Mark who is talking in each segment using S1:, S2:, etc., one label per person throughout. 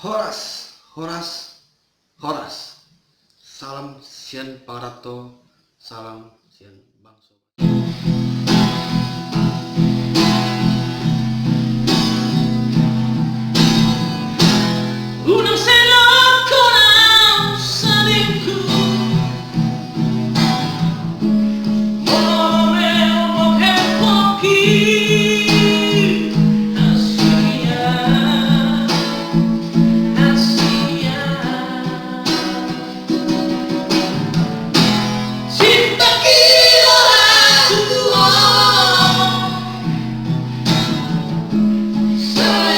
S1: Horas, Horas, Horas. Salam sian parato, salam sian bangso.
S2: Uno se lo conoce di più, muove che pochi, asia, cinta kilo tuo, sai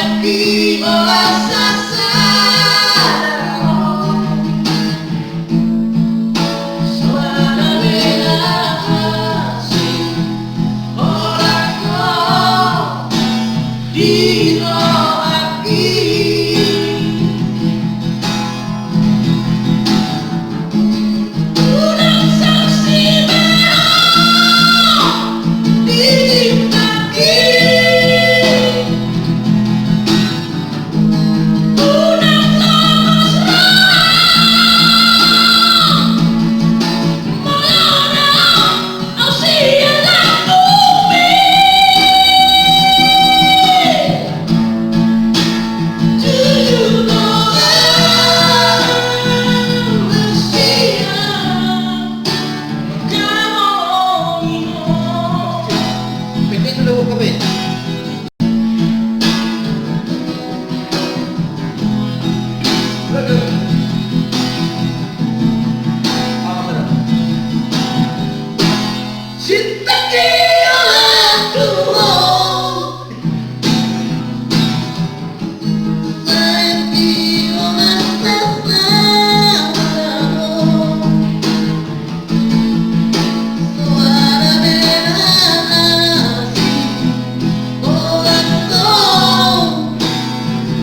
S2: Dino aquí una salsivero di aquí una flamos morona así en la nube.
S1: Pwede dulu kami.
S2: Cinta kilo tuo,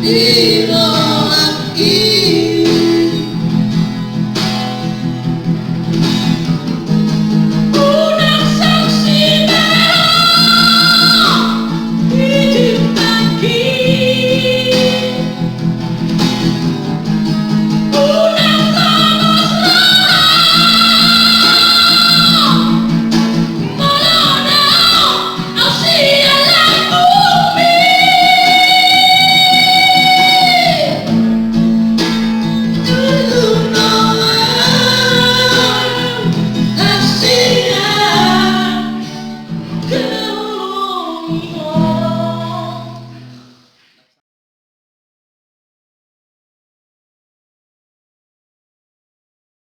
S2: Dino